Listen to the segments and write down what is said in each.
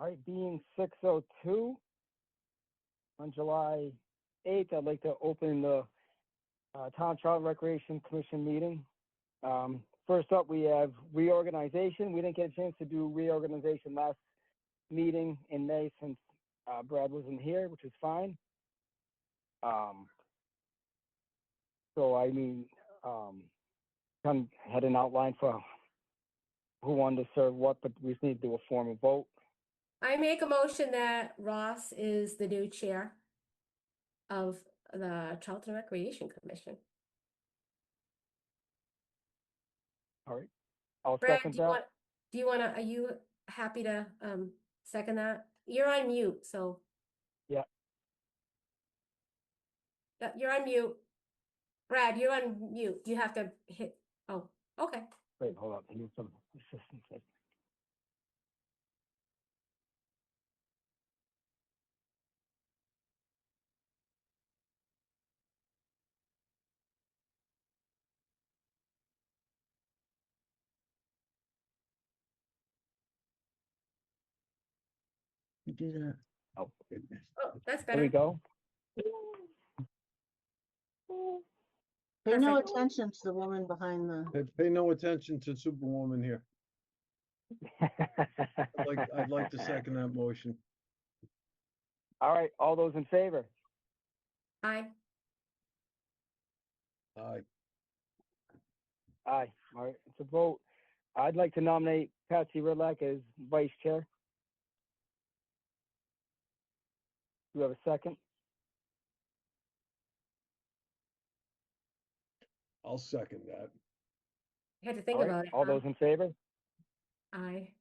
All right, being 6:02 on July 8th, I'd like to open the Town Trout and Recreation Commission meeting. First up, we have reorganization. We didn't get a chance to do reorganization last meeting in May since Brad wasn't here, which is fine. So I mean, kind of had an outline for who wanted to serve what, but we just need to do a formal vote. I make a motion that Ross is the new chair of the Charlton Recreation Commission. All right, I'll Brad, second that. are you happy to second that? You're on mute, so. Yeah. You're on mute. Brad, you're on mute. You have to hit, oh, okay. Wait, hold on, I need some assistance. You do that. Oh, goodness. Oh, that's There we better. go. Pay no Perfect. attention to the woman behind the. Pay no attention to Superwoman here. I'd like to second that motion. All right, all those in favor? Aye. Aye. Aye. All right, it's a vote. I'd like to nominate Patsy Ridlack as vice chair. Do you have a second? I'll second that. You had to think All right, about it. all huh? those in favor? Aye.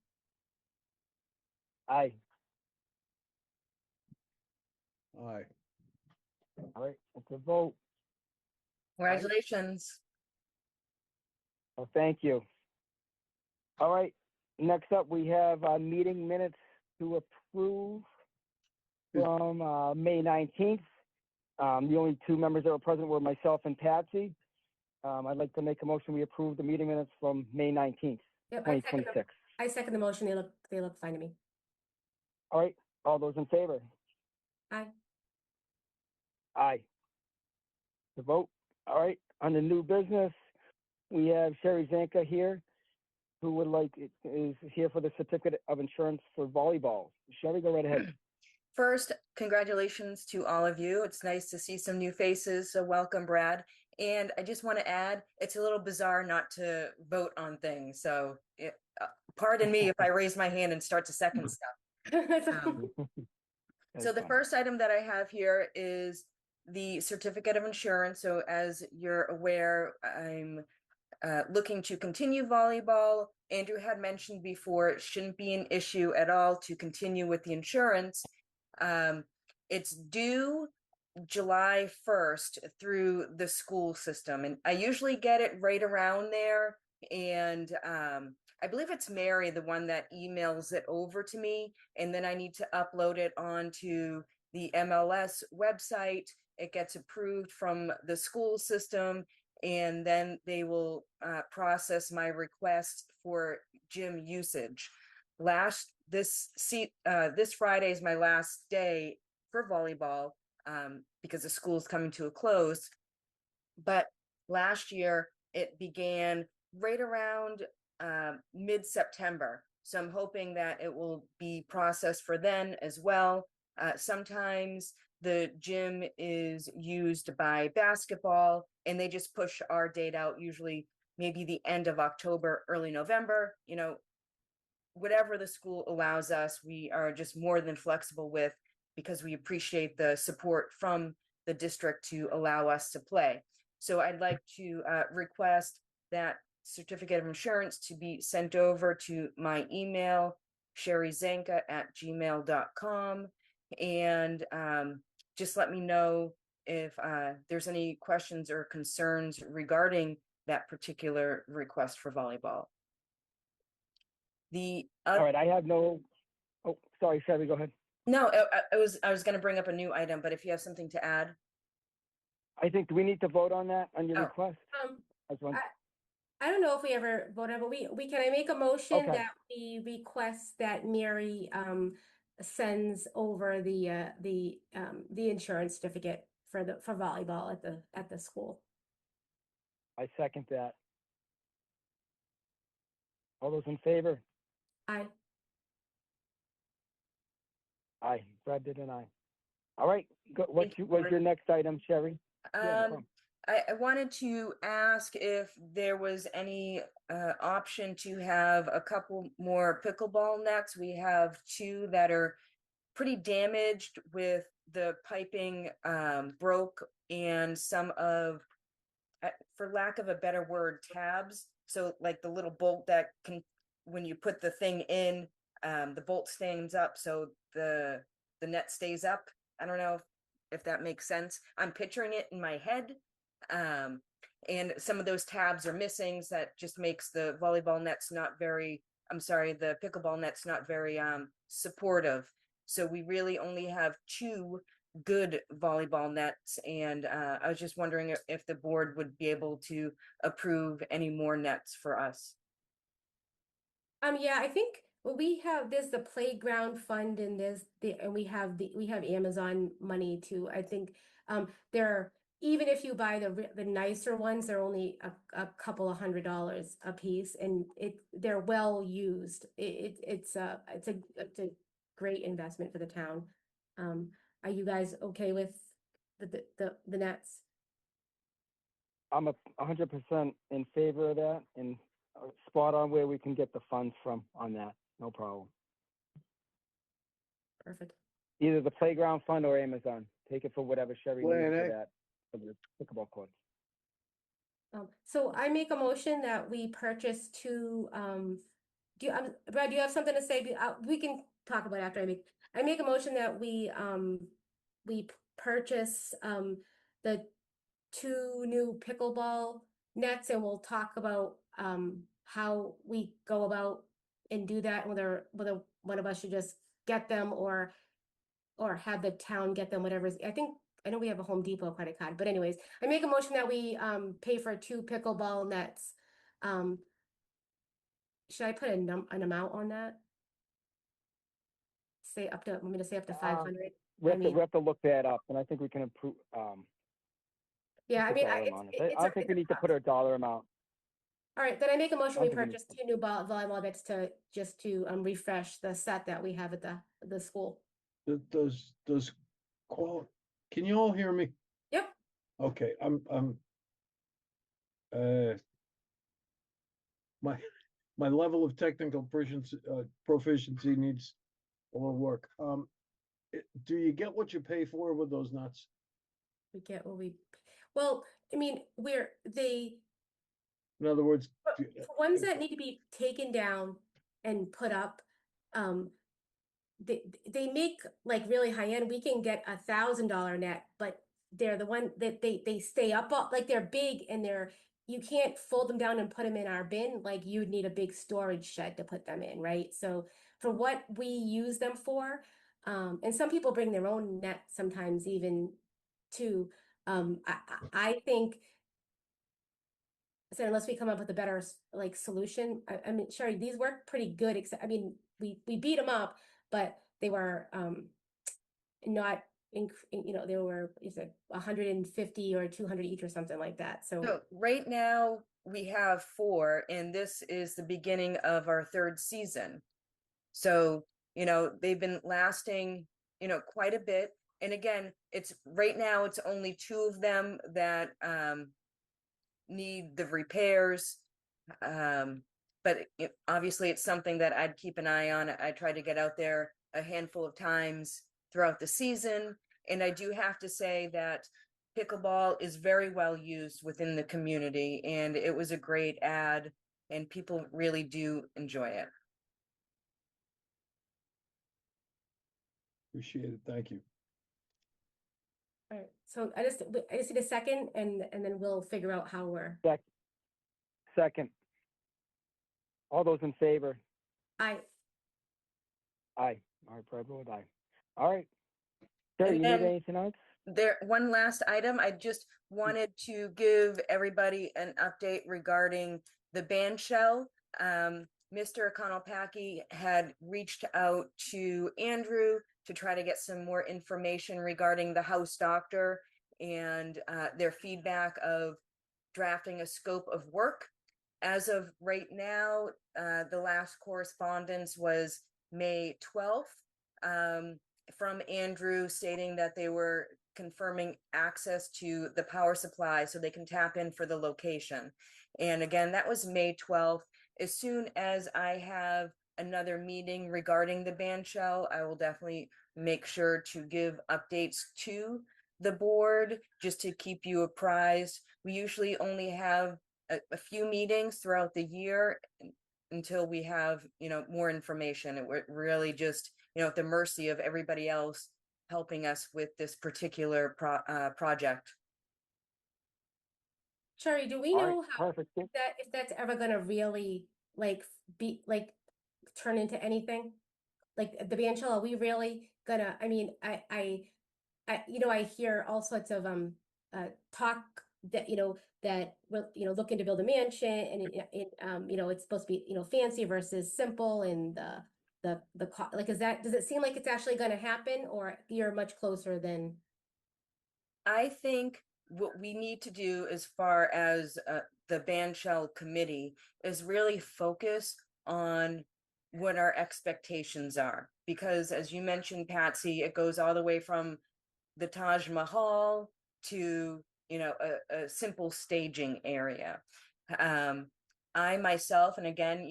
Aye. Aye. All right, it's a vote. Congratulations. Well, thank you. All right, next up, we have meeting minutes to approve from May 19th. The only two members that were present were myself and Patsy. I'd like to make a motion, we approve the meeting minutes from May 19th, Yep, 2026. I second the motion. They look fine to me. All right, all those in favor? Aye. Aye. The vote. All right, on the new business, we have Sherry Zanka here, who is here for the certificate of insurance for volleyball. Sherry, go right ahead. First, congratulations to all of you. It's nice to see some new faces. So welcome, Brad. And I just want to add, it's a little bizarre not to vote on things. So pardon me if I raise my hand and start to second stuff. So the first item that I have here is the certificate of insurance. So as you're aware, I'm looking to continue volleyball. Andrew had mentioned before, it shouldn't be an issue at all to continue with the insurance. It's due July 1st through the school system. And I usually get it right around there. And I believe it's Mary, the one that emails it over to me. And then I need to upload it onto the MLS website. It gets approved from the school system. And then they will process my request for gym usage. This Friday is my last day for volleyball because the school is coming to a close. But last year it began right around mid-September. So I'm hoping that it will be processed for then as well. Sometimes the gym is used by basketball and they just push our date out, usually maybe the end of October, early November. You know, whatever the school allows us, we are just more than flexible with, because we appreciate the support from the district to allow us to play. So I'd like to request that certificate of insurance to be sent over to my email, sherryzanka@gmail.com. And just let me know if there's any questions or concerns regarding that particular request for volleyball. All right, I have no, oh, sorry, Sherry, go ahead. No, I was going to bring up a new item, but if you have something to add. I think, do we need to vote on that, on your request? I I don't know if we ever voted, but can I make a motion Okay. that we request that Mary sends over the insurance certificate for volleyball at the school? I second that. All those in favor? I Aye. Brad did an aye. All right, Thank you, what's Board. your next item, Sherry? Yeah, no problem. I wanted to ask if there was any option to have a couple more pickleball nets. We have two that are pretty damaged with the piping broke, and some of, for lack of a better word, tabs. So like the little bolt that can, when you put the thing in, the bolt stands up, so the net stays up. I don't know if that makes sense. I'm picturing it in my head. And some of those tabs are missing, so that just makes the volleyball nets not very, I'm sorry, the pickleball nets not very supportive. So we really only have two good volleyball nets, and I was just wondering if the board would be able to approve any more nets for us. yeah, I think there's the playground fund and we have Amazon money too. I think even if you buy the nicer ones, they're only a couple of $100 a piece, and they're well used. It's a great investment for the town. Are you guys okay with the nets? I'm 100% in favor of that, and spot on where we can get the funds from on that. No problem. Perfect. Either the playground fund or Amazon. Take it for whatever Sherry needs Plan for A. that, for the pickleball courts. So I make a motion that we purchase two, Brad, do you have something to say? We can talk about it after I make a motion that we purchase, the two new pickleball nets, and we'll talk about, how we go about and do that, whether one of us should just get them or have the town get them, whatever. I know we have a Home Depot credit card, but anyways, I make a motion that we pay for two pickleball nets. Should I put an amount on that? Want me to say up to 500? We I have, mean, we have to look that up, and I think we can improve, yeah, I the mean, dollar amount. I don't think we need to put a dollar amount. all right, then I make a motion, I we don't think we purchase two new volleyball nets to refresh the set that we have at the school. Those can you all hear me? Yep. Okay, my level of technical proficiency needs a little work. Do you get what you pay for with those nuts? We get well, I mean, In other words, for ones that need to be taken down and put up, they make like really high end. We can get $1,000 net, but they're the one that they stay up like they're big, and you can't fold them down and put them in our bin. Like you'd need a big storage shed to put them in, right? So for what we use them for, and some people bring their own net sometimes even too. I think, so unless we come up with a better like solution, I mean, Sherry, these work pretty good. Except, I mean, we beat them up, but they were not they were 150 or 200 each or something like that. So right now we have four, and this is the beginning of our third season. So, they've been lasting, quite a bit. And again, right now it's only two of them that need the repairs. But obviously it's something that I'd keep an eye on. I try to get out there a handful of times throughout the season. And I do have to say that pickleball is very well used within the community, and it was a great ad, and people really do enjoy it. appreciate it. Thank you. All right, so I just need a second, and then we'll figure out how we're. Second. All those in favor? Aye. Aye. All right, Brad voted aye. All right. Sherry, And you need then- anything else? One last item, I just wanted to give everybody an update regarding the band shell, Mr. Econopaki had reached out to Andrew to try to get some more information regarding the house doctor and their feedback of drafting a scope of work. As of right now, the last correspondence was May 12th from Andrew stating that they were confirming access to the power supply so they can tap in for the location. And again, that was May 12th. As soon as I have another meeting regarding the band shell, I will definitely make sure to give updates to the board just to keep you apprised. We usually only have a few meetings throughout the year until we have, more information. And we're really just, at the mercy of everybody else helping us with this particular project. Sherry, do we All right, know how perfect. if that's ever gonna really be turn into anything? Like the band shell, are we really gonna, I mean, I hear all sorts of talk that that will looking to build a mansion and it's supposed to be fancy versus simple and does it seem like it's actually going to happen, or you're much closer than? I think what we need to do as far as the band shell committee is really focus on what our expectations are. Because as you mentioned, Patsy, it goes all the way from the Taj Mahal to, a simple staging area. I myself, and again,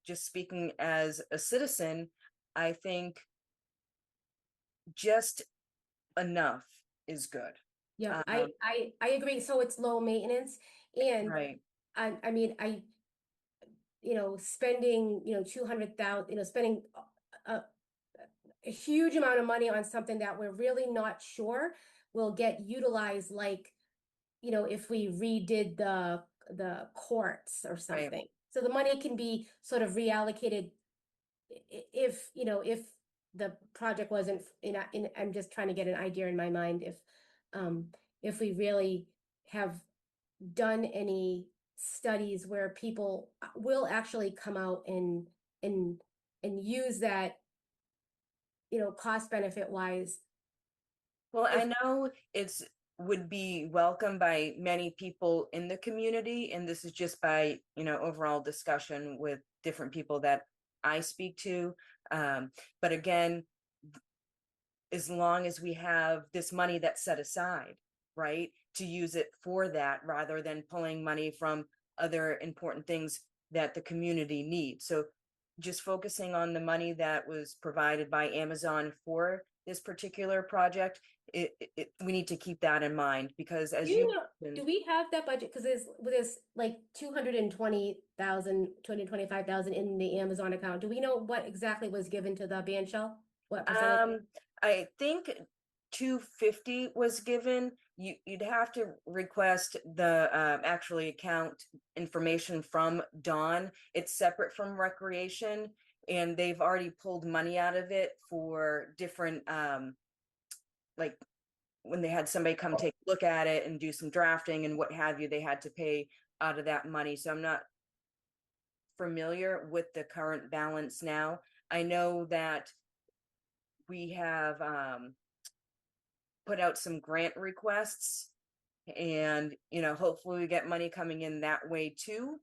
just speaking as a citizen, I think just enough is good. Yeah, I agree. So it's low maintenance, and Right. I mean, spending 200,000, spending a huge amount of money on something that we're really not sure will get utilized, like if we redid the courts or something. So the money can be sort of reallocated if the project wasn't I'm just trying to get an idea in my mind if we really have done any studies where people will actually come out and use that cost benefit wise. Well, I know it's would be welcomed by many people in the community, and this is just by overall discussion with different people that I speak to. But again, as long as we have this money that's set aside, right, to use it for that rather than pulling money from other important things that the community needs. So just focusing on the money that was provided by Amazon for this particular project, we need to keep that in mind, because as do we have that budget? Because there's like 225,000 in the Amazon account. Do we know what exactly was given to the band shell? What percentage? I think 250 was given. You'd have to request the actually account information from Dawn. It's separate from recreation, and they've already pulled money out of it for different like when they had somebody come take a look at it and do some drafting and what have you, they had to pay out of that money. So I'm not familiar with the current balance now. I know that we have put out some grant requests, and hopefully we get money coming in that way too.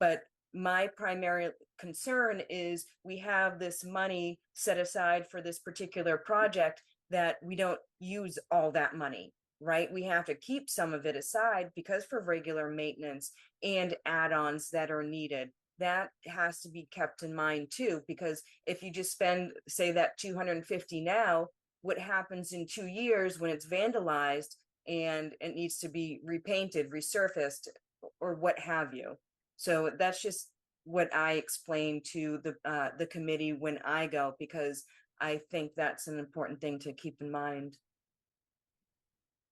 But my primary concern is we have this money set aside for this particular project that we don't use all that money, right? We have to keep some of it aside because for regular maintenance and add-ons that are needed. That has to be kept in mind too, because if you just spend, say, that 250 now, what happens in 2 years when it's vandalized and it needs to be repainted, resurfaced, or what have you? So that's just what I explain to the committee when I go, because I think that's an important thing to keep in mind.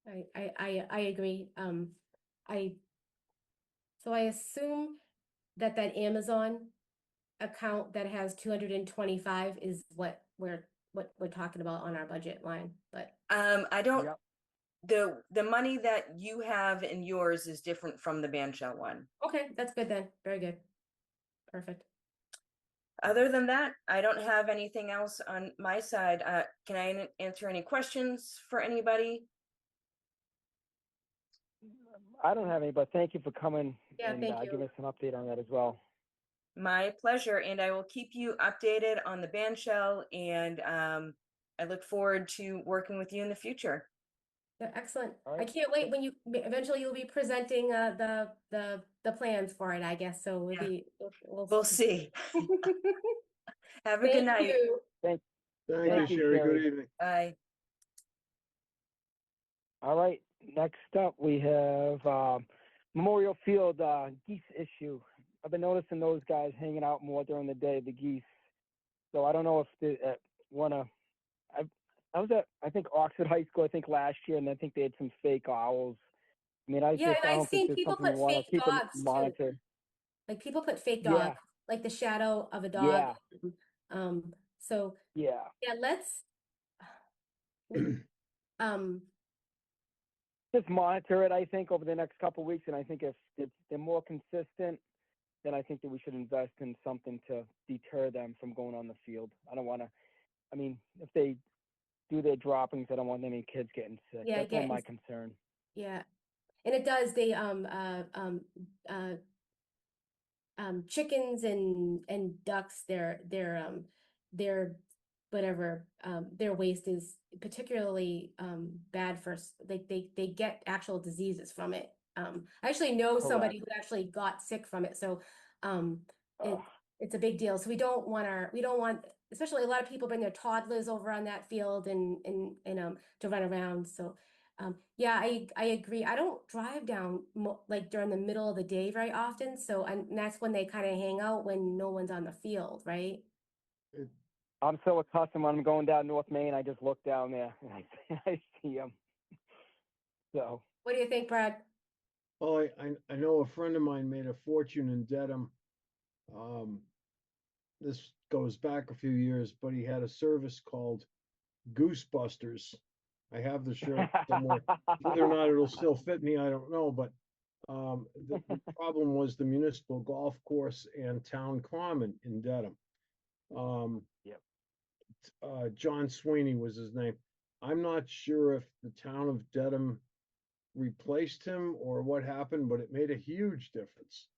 I agree. So I assume that Amazon account that has 225 is what we're talking about on our budget line, but I don't Yep. the money that you have in yours is different from the band shell one. Okay, that's good then. Very good. Perfect. Other than that, I don't have anything else on my side. Can I answer any questions for anybody? I don't have any, but thank you for coming Yeah, and thank you. giving us an update on that as well. My pleasure, and I will keep you updated on the band shell, and I look forward to working with you in the future. Yeah, excellent. All I right. can't wait when you eventually you'll be presenting the plans for it, I guess. So we'll Yeah. be We'll see. Have a good Thank night. you. Thank you, Thank you, Sherry. Good Sherry. evening. Bye. All right, next up, we have Memorial Field geese issue. I've been noticing those guys hanging out more during the day, the geese. So I don't know if they I was at, I think, Oxford High School, I think, last year, and I think they had some fake owls. I mean, Yeah, and I I've don't think seen there's people something we put want to fake keep and dogs too. monitor. Like people put fake Yeah, dogs, like the shadow of a dog. So yeah. yeah, let's um Just monitor it, I think, over the next couple of weeks, and I think if they're more consistent, then I think that we should invest in something to deter them from going on the field. I don't want to, I mean, if they do their droppings, I don't want any kids getting sick. Yeah, That's only my concern. yeah. And it does, they chickens and ducks, their whatever, their waste is particularly bad for they get actual diseases from it. I actually know somebody who actually got sick from it, so Ugh. it's a big deal. So we don't want, especially a lot of people bring their toddlers over on that field and to run around. So yeah, I agree. I don't drive down like during the middle of the day very often. So and that's when they kind of hang out when no one's on the field, right? I'm so accustomed when I'm going down North Main, I just look down there and I see them. So, What do you think, Brad? Well, I know a friend of mine made a fortune in Dedham. This goes back a few years, but he had a service called Goosebusters. I have the shirt somewhere. Whether or not it'll still fit me, I don't know, but the problem was the municipal golf course and town common in Dedham. Yep. John Sweeney was his name. I'm not sure if the town of Dedham replaced him or what happened, but it made a huge difference.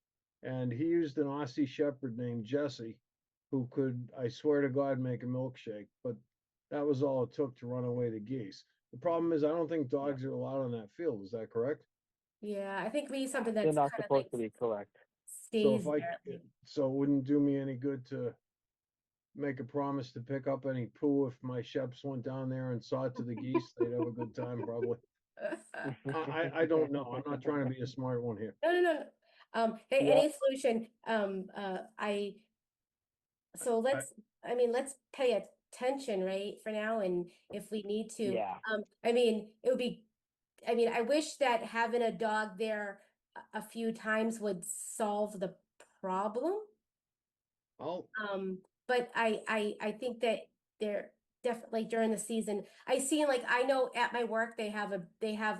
And he used an Aussie Shepherd named Jesse, who could, I swear to God, make a milkshake. But that was all it took to run away the geese. The problem is, I don't think dogs are allowed on that field. Is that correct? Yeah, I think we need something they're that's not kind of supposed like to be correct. So stays if I, there. so it wouldn't do me any good to make a promise to pick up any poo if my Sheps went down there and saw it to the geese. They'd have a good time, probably. I don't know. I'm not trying to be a smart one here. No. Hey, Yeah. any solution, so I- let's pay attention, right, for now, and if we need to, Yeah. I mean, it would be, I mean, I wish that having a dog there a few times would solve the problem. I'll, But I think that they're definitely during the season. I see, like, I know at my work they have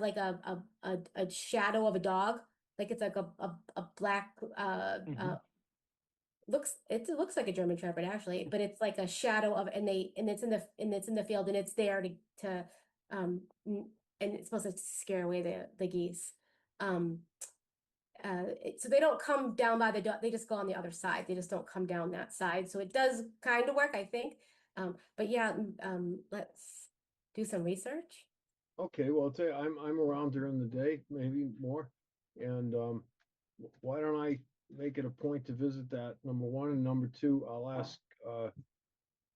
like a shadow of a dog, like it's like a black it looks like a German Shepherd actually, but it's like a shadow of, and it's in the field, and it's there to and it's supposed to scare away the geese. So they don't come down by the they just go on the other side. They just don't come down that side. So it does kind of work, I think. But yeah, let's do some research. okay, well, I'll tell you, I'm around during the day, maybe more. And why don't I make it a point to visit that, number one, and number two, I'll ask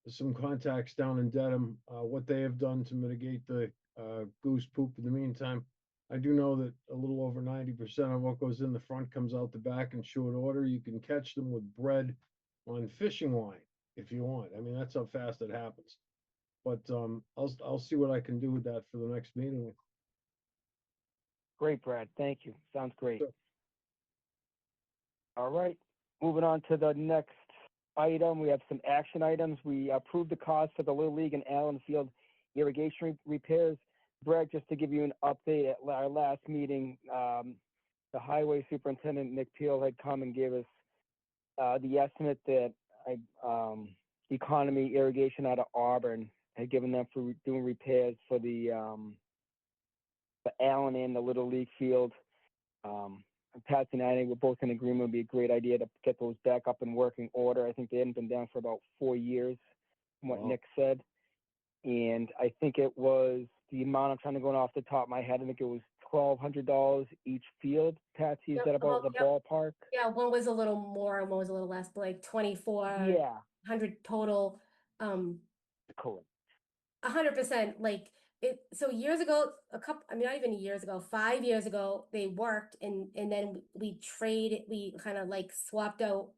some contacts down in Dedham, what they have done to mitigate the goose poop in the meantime. I do know that a little over 90% of what goes in the front comes out the back in short order. You can catch them with bread on fishing line if you want. I mean, that's how fast it happens. But I'll see what I can do with that for the next meeting. Great, Brad. Thank you. Sounds great. Sure. All right. Moving on to the next item. We have some action items. We approved the cost for the Little League and Allen Field irrigation repairs. Brett, just to give you an update, at our last meeting, the highway superintendent, Nick Peel, had come and gave us the estimate that Economy Irrigation out of Auburn had given them for doing repairs for the Allen and the Little League field. Patsy and I were both in agreement it would be a great idea to get those back up in working order. I think they hadn't been down for about 4 years, from what Wow. Nick said. And I think it was the amount, I'm trying to go off the top of my head, I think it was $1,200 each field. Patsy, is Yep, that about the yep. ballpark? Yeah, one was a little more and one was a little less, but like 2,400 total. Correct. 100%. Like it. So years ago, I mean, not even years ago, 5 years ago, they worked and then we kind of like swapped out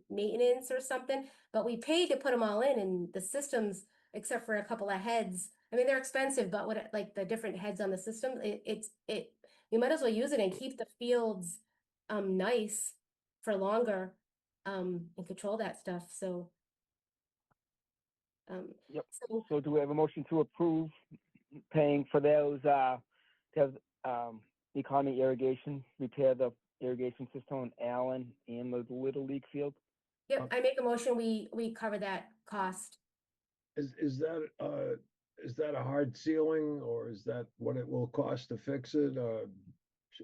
maintenance or something, but we paid to put them all in, and the systems, except for a couple of heads, I mean, they're expensive, but like the different heads on the system, you might as well use it and keep the fields nice for longer and control that stuff. So Yep. so So do we have a motion to approve paying for those, to have Economy Irrigation repair the irrigation system on Allen and the Little League field? yep, I make a motion, we cover that cost. Is that a hard ceiling, or is that what it will cost to fix it?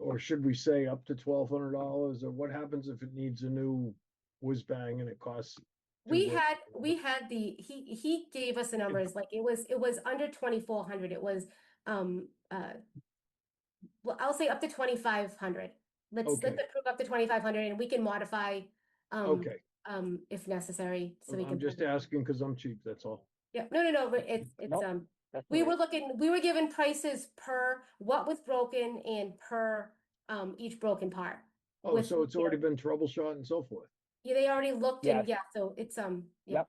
Or should we say up to $1,200, or what happens if it needs a new whiz bang and it costs? We $2,000? had he gave us the numbers, like it was under 2,400. It was well, I'll say up to 2,500. Let's Okay. approve up to 2,500 and we can modify Okay, if necessary, so we I'm can. just asking because I'm cheap, that's all. Yeah, no, but it's Nope. That's we all right. we were given prices per what was broken and per each broken part. Oh, with so it's already repair. been troubleshot and so forth. Yeah, they already looked Yes. and yeah, so it's yeah. Yep.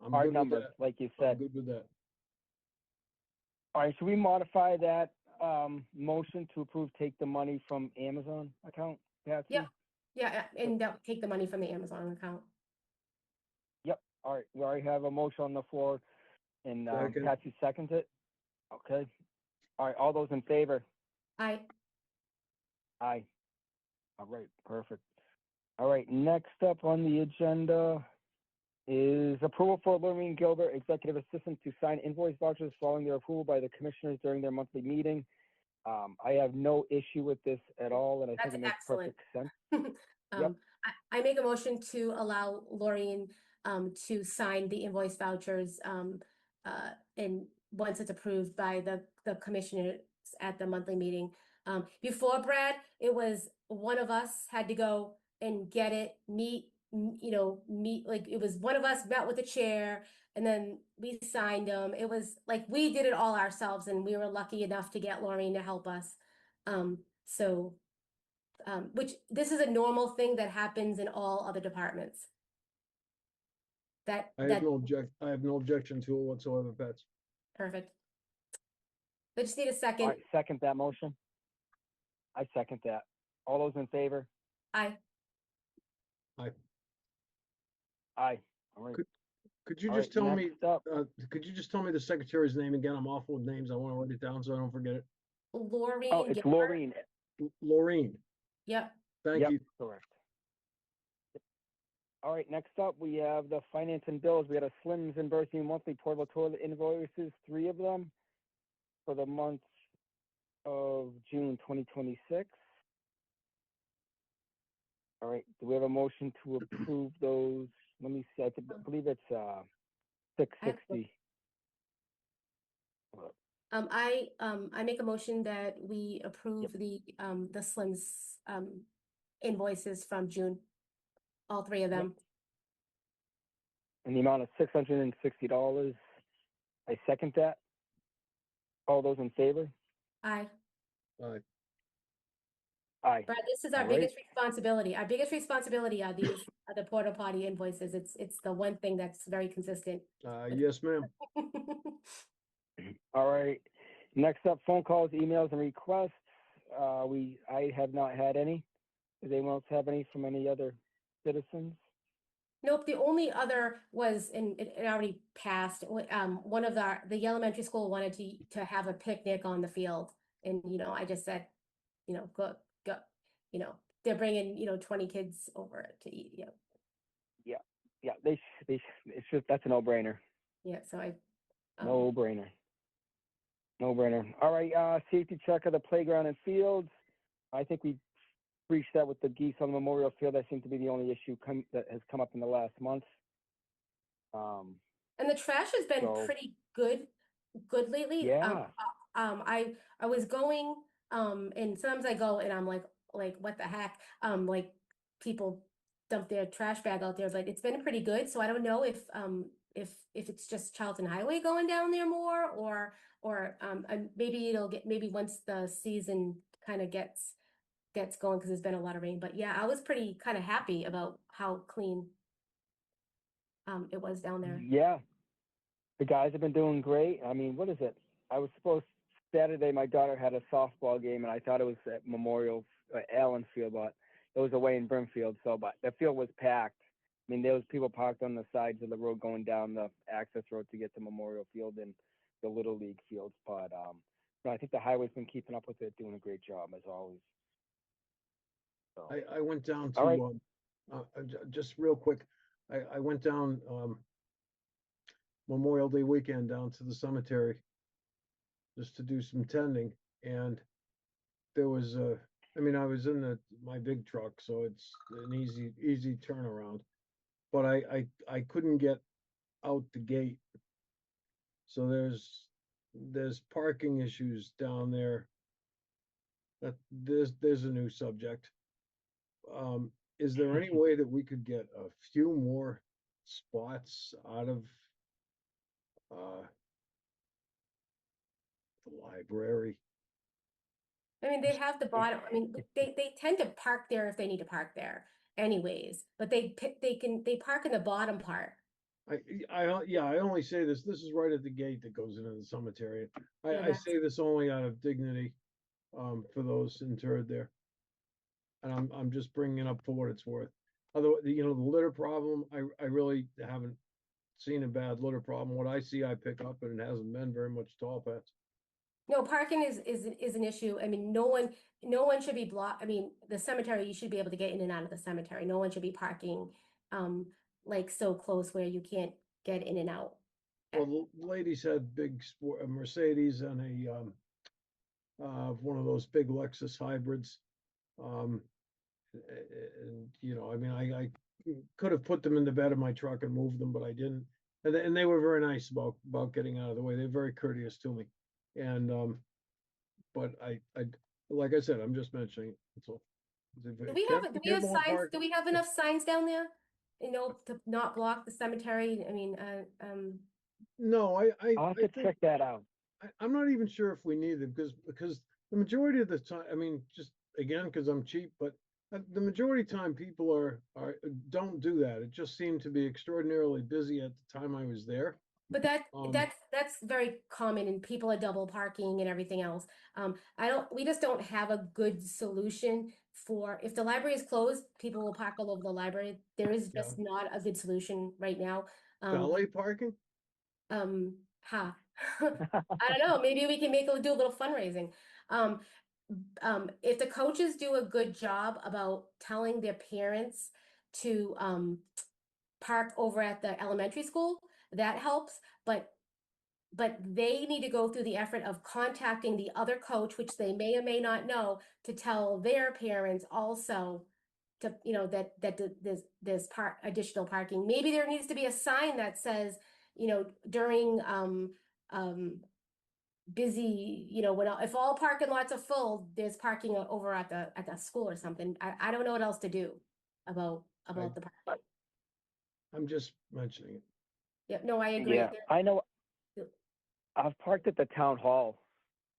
I'm Our good with numbers, that. like you I'm said. good with that. All right, should we modify that motion to approve, take the money from Amazon account, Patsy? Yep. Yeah, and that take the money from the Amazon account. All right, we already have a motion on the floor, and Second. Patsy seconds it. Okay. All right, all those in favor? I Aye. All right, perfect. All right, next up on the agenda is approval for Lorraine Gilbert, Executive Assistant, to sign invoice vouchers following their approval by the commissioners during their monthly meeting. I have no issue with this at all, and I think That's it makes excellent. perfect sense. Yep. I make a motion to allow Laureen to sign the invoice vouchers and once it's approved by the commissioners at the monthly meeting. Before, Brad, it was one of us had to go and get it, meet, like it was one of us met with the chair and then we signed them. It was like we did it all ourselves, and we were lucky enough to get Laureen to help us. Which this is a normal thing that happens in all other departments. I have no objection to it whatsoever, Pets. Perfect. I just need a All second. right, second that motion. I second that. All those in favor? Aye. Aye. All right. Could you All just right, tell me, next up, could you just tell me the secretary's name again? I'm awful with names. I want to write it down so I don't forget it. Laureen. oh, it's Gilbert. Laureen. Laureen, Yep. thank Yep, you. correct. All right, next up, we have the finance and bills. We had a Slims and Berthium monthly portable toilet invoices, 3 of them for the month of June 2026. All right, do we have a motion to approve those? Let me see, I believe it's $660. I make a motion that we approve the Slims invoices from June. All 3 of them. In the amount of $660. I second that. All those in favor? Aye. Aye. Brad, this is our All right. biggest responsibility. Our biggest responsibility are these are the porta potty invoices. It's the one thing that's very consistent. Yes, ma'am. All right. Next up, phone calls, emails, and requests. I have not had any. Does anyone else have any from any other citizens? Nope, the only other was, and it already passed, one of the elementary school wanted to have a picnic on the field. And, I just said, go, they're bringing, 20 kids over to eat, Yeah, it's just, that's a no-brainer. yeah, so um, No-brainer. No-brainer. All right, safety check of the playground and fields. I think we reached that with the geese on the Memorial Field. That seemed to be the only issue that has come up in the last month. and the trash has been So- pretty good lately. Yeah. I was going, and sometimes I go and I'm like, what the heck? Like people dump their trash bag out there, but it's been pretty good. So I don't know if it's just Charlton Highway going down there more, or maybe maybe once the season kind of gets going, because there's been a lot of rain. But yeah, I was pretty kind of happy about how clean it was down there. Yeah. The guys have been doing great. I mean, what is it? I was supposed Saturday, my daughter had a softball game, and I thought it was at Memorial Allen Field, but it was away in Brimfield. So, but the field was packed. I mean, there was people parked on the sides of the road going down the access road to get to Memorial Field and the Little League fields. But no, I think the highway's been keeping up with it, doing a great job as always. So, I went down All right. to, just real quick, I went down, Memorial Day weekend down to the cemetery just to do some tending, and there was I mean, I was in my big truck, so it's an easy turnaround, but I couldn't get out the gate. So there's parking issues down there. That there's a new subject. Is there any way that we could get a few more spots out of the library? I mean, they have the bottom. I mean, they tend to park there if they need to park there, anyways. But they park in the bottom part. Yeah, I only say this. This is right at the gate that goes into the cemetery. Yeah, I that's- say this only out of dignity, for those interred there. And I'm just bringing it up for what it's worth. Otherwise, the litter problem, I really haven't seen a bad litter problem. What I see, I pick up, and it hasn't been very much tall pets. No, parking is an issue. I mean, no one should be blocked. I mean, the cemetery, you should be able to get in and out of the cemetery. No one should be parking like so close where you can't get in and out. Well, the ladies had a Mercedes and one of those big Lexus hybrids. And I mean, I could have put them in the bed of my truck and moved them, but I didn't. And they were very nice about getting out of the way. They're very courteous to me. And but I like I said, I'm just mentioning it. That's all. Do we have signs? Do we have enough signs down there? To not block the cemetery? I mean, No, I'll have I to think check that out. I'm not even sure if we need them because the majority of the time, I mean, just again, because I'm cheap, but the majority of time people don't do that. It just seemed to be extraordinarily busy at the time I was there. but that's very common, and people are double parking and everything else. We just don't have a good solution for, if the library is closed, people will park all over the library. There is just not a good solution right now. Valet parking? I don't know, maybe we can do a little fundraising. If the coaches do a good job about telling their parents to park over at the elementary school, that helps, but they need to go through the effort of contacting the other coach, which they may or may not know, to tell their parents also to, that there's additional parking. Maybe there needs to be a sign that says, during busy, if all parking lots are full, there's parking over at the school or something. I don't know what else to do about the parking. I'm just mentioning it. Yeah, no, I agree. Yeah, I know. I've parked at the town hall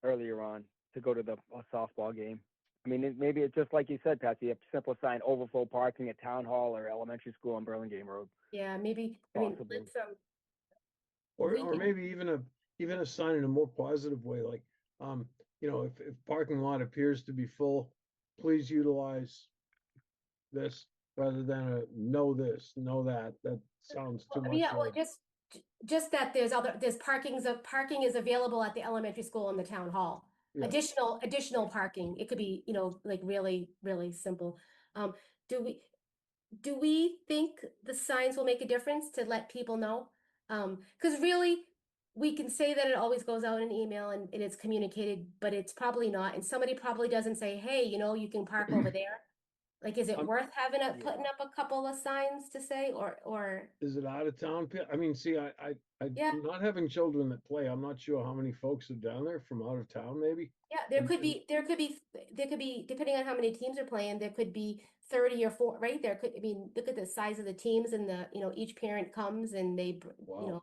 earlier on to go to the softball game. I mean, maybe it's just like you said, Patsy, a simple sign, overflow parking at town hall or elementary school on Burlingame Road. Yeah, maybe, I mean, Possibly. let's, Or we- maybe even a sign in a more positive way, like, if parking lot appears to be full, please utilize this. rather than a know this, know that. That sounds too much Yeah, well, like, just that there's parking is available at the elementary school and the town hall. Yeah. Additional parking. It could be, like really, really simple. Um, do we think the signs will make a difference to let people know? Because really, we can say that it always goes out in an email and it's communicated, but it's probably not. And somebody probably doesn't say, hey, you can park over there. Like, is it Um, worth Yeah. putting up a couple of signs to say, or, is it out of town? I mean, see, Yeah. not having children that play, I'm not sure how many folks are down there from out of town, maybe. yeah, there And- could be, depending on how many teams are playing, there could be 30 or 4, right? I mean, look at the size of the teams and each parent comes and Wow.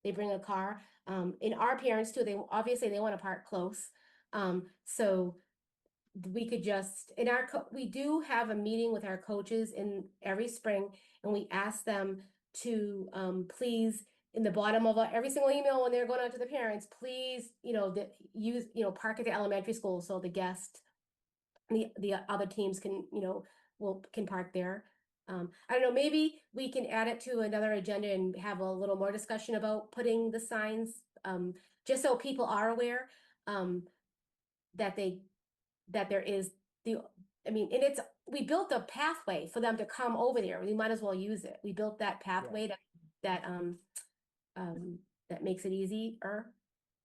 they bring a car. And our parents too, obviously they want to park close. So we could just, we do have a meeting with our coaches in every spring, and we ask them to, please, in the bottom of every single email when they're going out to the parents, please, park at the elementary school so the guest, the other teams can, can park there. I don't know, maybe we can add it to another agenda and have a little more discussion about putting the signs, just so people are aware, that there is and we built a pathway for them to come over there. We might as well use it. We built that pathway that makes it easier.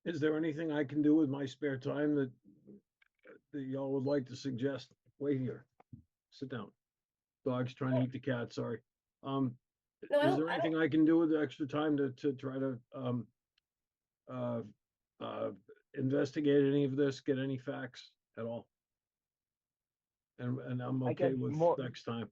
Is there anything I can do with my spare time that y'all would like to suggest? Wait here. Sit down. Dog's trying to eat the cat, sorry. No, Is there anything I can do with the extra time to try to investigate any of this, get any facts at all? And I'm I okay guess with more- next time.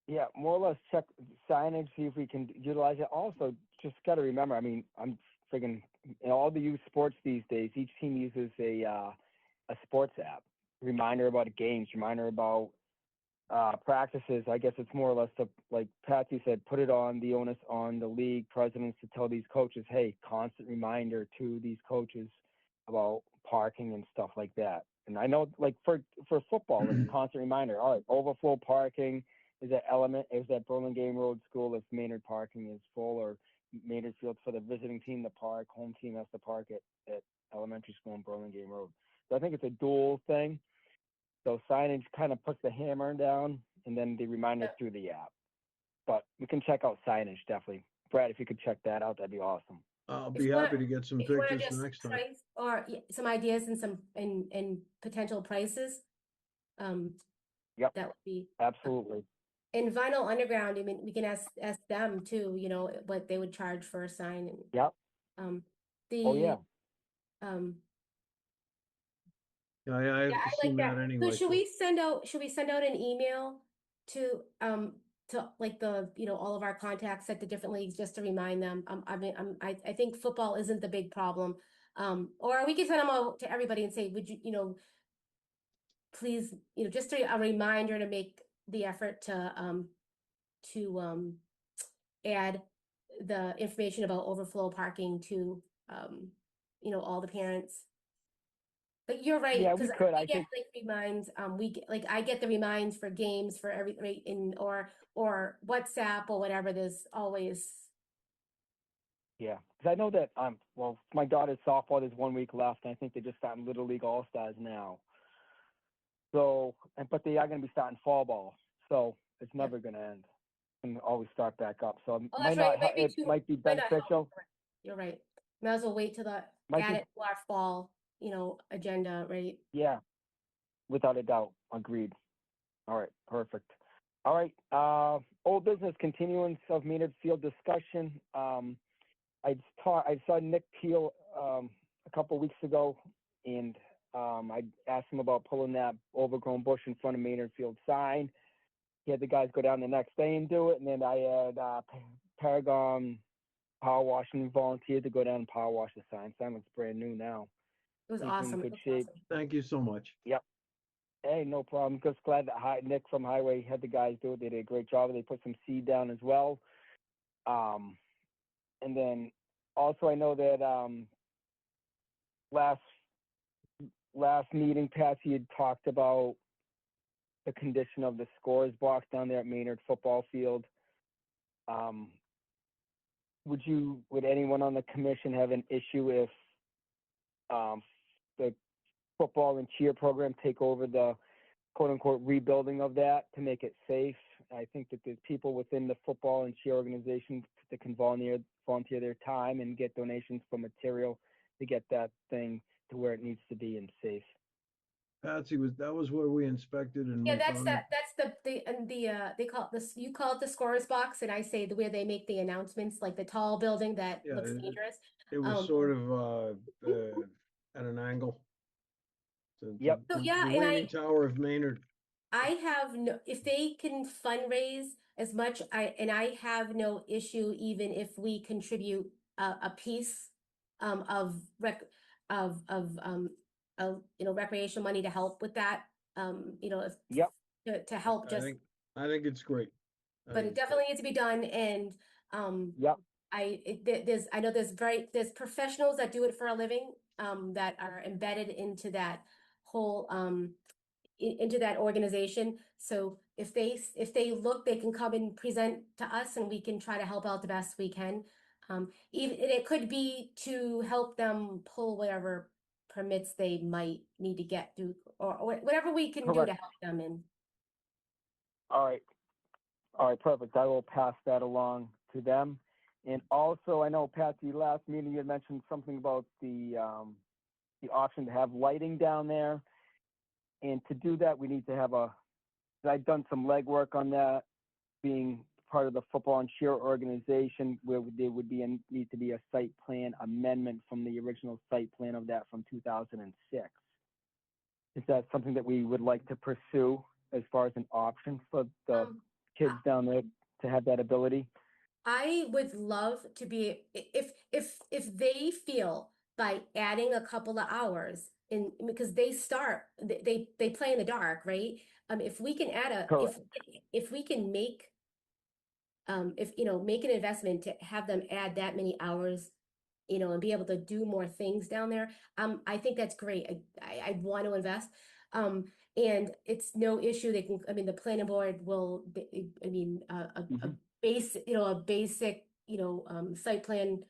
Yeah, more or less check signage, see if we can utilize it. Also, just got to remember, I mean, I'm friggin' in all the youth sports these days, each team uses a sports app. Reminder about games, reminder about practices. I guess it's more or less to, like Patsy said, put it on the onus on the league presidents to tell these coaches, hey, constant reminder to these coaches about parking and stuff like that. And I know, like for football, it's a constant reminder. All right, overflow parking is at Burlingame Road School if Maynard parking is full, or Maynard Field for the visiting team to park, home team has to park at elementary school in Burlingame Road. So I think it's a dual thing. So signage kind of puts the hammer down, and then the reminder through the app. But we can check out signage, definitely. Brad, if you could check that out, that'd be awesome. I'll If be you wanna- happy to get some If you want to pictures just next time. price or some ideas and some and potential prices, Yep. that would be. Absolutely. In Vinyl Underground, I mean, we can ask them too, what they would charge for a sign. And, Yep. Oh yeah. Yeah, I have Yeah, I seen like that that. anyway. So should we send out an email to like all of our contacts at the different leagues just to remind them? I think football isn't the big problem. Or we can send them out to everybody and say, would you, please, just a reminder to make the effort to add the information about overflow parking to all the parents. But you're right, Yeah, we because could. we I get think like reminds, I get the reminds for games for every, right, or WhatsApp or whatever, there's always. yeah, because I know that well, my daughter's softball. There's 1 week left, and I think they're just starting Little League All Stars now. So, but they are going to be starting fall ball, so it's never going to end. And always start back up. So Oh, that's right, it might be might not help. beneficial. You're right. Might as well wait till Might add be- it to our fall, agenda, right? Yeah, without a doubt. Agreed. All right, perfect. All right, old business continuance of Maynard Field discussion. I saw Nick Peel a couple weeks ago, and I asked him about pulling that overgrown bush in front of Maynard Field sign. He had the guys go down the next day and do it, and then I had Paragon Power Washing volunteered to go down and power wash the sign. Sign looks brand new now. It was He's in awesome. good It was shape. awesome. Thank you so much. Hey, no problem. Just glad that Nick from Highway had the guys do it. They did a great job. They put some seed down as well. And then also I know that last meeting, Patsy had talked about the condition of the scores box down there at Maynard Football Field. Would anyone on the commission have an issue if the football and cheer program take over the quote unquote rebuilding of that to make it safe? I think that there's people within the football and cheer organization that can volunteer their time and get donations for material to get that thing to where it needs to be and safe. Patsy, that was where we inspected and Yeah, we that's found that, that's they call it this, you call it the scorers box, and I say the where they make the announcements, like the tall building that Yeah, looks dangerous. it was Um, sort of at an angle. Yep. So, The yeah, and Leaning Tower of Maynard. I have no, if they can fundraise as much, I have no issue even if we contribute a piece of recreation money to help with that. If Yep. to help just, I think it's great. but it definitely needs to be done. And Yep. I know there's professionals that do it for a living that are embedded into that whole into that organization. So if they look, they can come and present to us and we can try to help out the best we can. Even and it could be to help them pull whatever permits they might need to get through or whatever we can do to Correct. help them in. All right, perfect. I will pass that along to them. And also, I know, Patsy, last meeting you had mentioned something about the option to have lighting down there. And to do that, we need to have I've done some legwork on that, being part of the football and cheer organization, where there would need to be a site plan amendment from the original site plan of that from 2006. Is that something that we would like to pursue as far as an option for the kids down there to have that ability? I would love to be if they feel by adding a couple of hours in, because they play in the dark, right? If we can add Correct. if we can make make an investment to have them add that many hours, and be able to do more things down there, I think that's great. I want to invest. And it's no issue. They can, the planning board will, a base, a basic, site plan.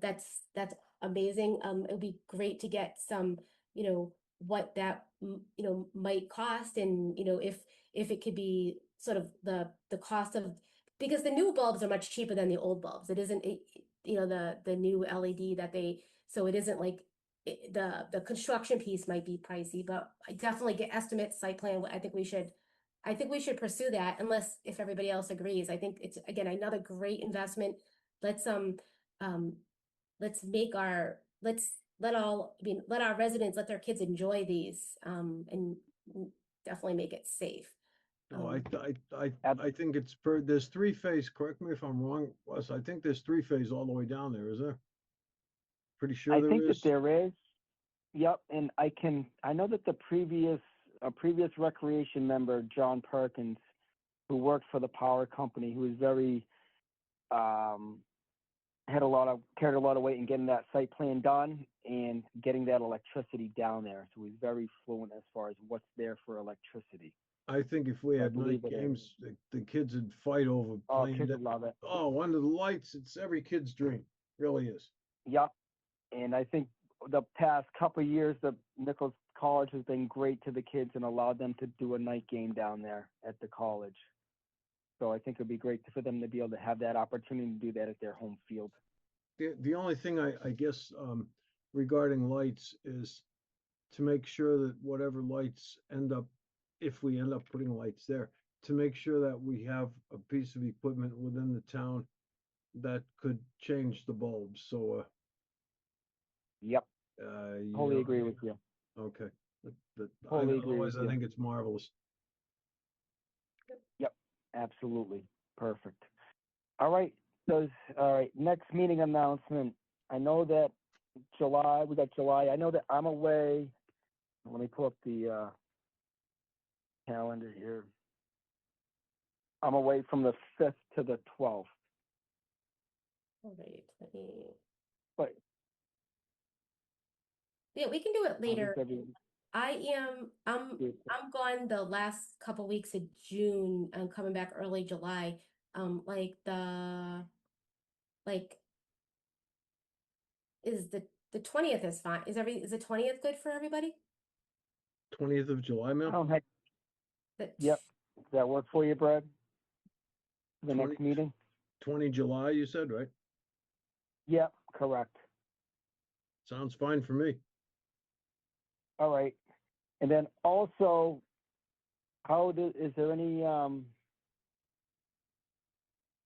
That's amazing. It would be great to get some, what that, might cost, and, if it could be sort of the cost of, because the new bulbs are much cheaper than the old bulbs. It isn't, the new LED so it isn't like the construction piece might be pricey, but I definitely get estimates, site plan. I think we should pursue that, unless if everybody else agrees. I think it's, again, another great investment. Let's let our residents, let their kids enjoy these, and definitely make it safe. No, I think there's three-phase, correct me if I'm wrong, Wes, I think there's three-phase all the way down there, is there? Pretty sure I there think is. that there is. Yep, and I know that the previous recreation member, John Perkins, who worked for the power company, who was very carried a lot of weight in getting that site plan done and getting that electricity down there. So he's very fluent as far as what's there for electricity. I think if we I had night believe it is. games, the kids would fight over Oh, playing kids that. would love it. Oh, under the lights, it's every kid's dream, really is. Yep. And I think the past couple of years, the Nichols College has been great to the kids and allowed them to do a night game down there at the college. So I think it'd be great for them to be able to have that opportunity to do that at their home field. The only thing I guess regarding lights is to make sure that whatever lights if we end up putting lights there, to make sure that we have a piece of equipment within the town that could change the bulbs. So, Yep. Totally agree with you. Okay. Totally agree Otherwise, with I you. think it's marvelous. Yep. Absolutely. Perfect. All right. All right. Next meeting announcement. I know that we got July. I know that I'm away. Let me pull up the calendar here. I'm away from the 5th to the 12th. All right, But yeah, we can do it later. I'm gone the last couple weeks of June. I'm coming back early July. Like is the 20th is fine. Is the 20th good for everybody? 20th of July, I ma'am? don't have, That- Yep. does that work for you, Brad? The next 20 meeting? 20 July, you said, right? Yep, correct. Sounds fine for me. All right. And then also, is there any,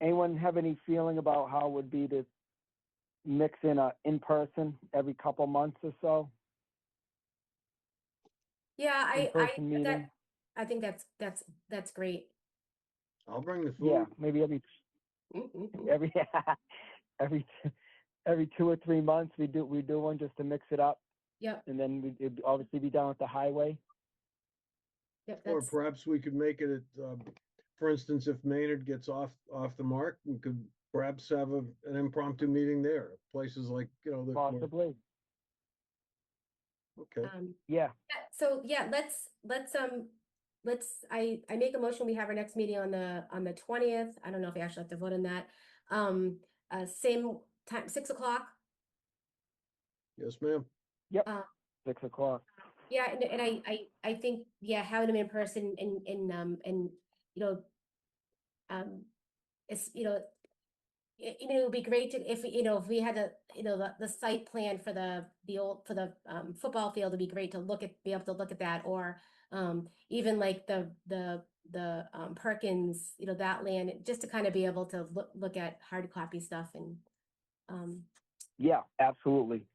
anyone have any feeling about how it would be to mix in a in-person every couple months or so? Yeah, In-person meeting? I think that's great. I'll bring the Yeah, food. maybe every, Mhm. every, every 2 or 3 months, we do one just to mix it up. Yep, And then it'd obviously be down at the highway. yep, Or that's, perhaps we could make it at, for instance, if Maynard gets off the mark, we could perhaps have an impromptu meeting there. Places like, that. Possibly. Okay, Yeah, so yeah, I make a motion, we have our next meeting on the 20th. I don't know if we actually have to vote on that. Same time, 6 o'clock. yes, ma'am. 6 o'clock. Yeah, and I think, yeah, having them in person and it's, it would be great to, if, if we had the site plan for the football field, it'd be great to be able to look at that, or, even like the Perkins, that land, just to kind of be able to look at hard copy stuff and, Yeah, absolutely.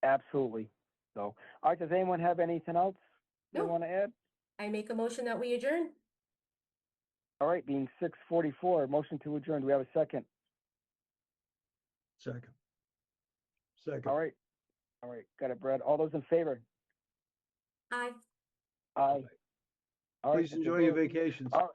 Absolutely. So, all right, does anyone have anything else they No. want to add? I make a motion that we adjourn. All right, being 6:44, motion to adjourn. Do we have a second? Second. All right. All right, got it, Brad. All those in favor? Aye. Aye. All right, Please Mr. enjoy your Booth. vacations. All right.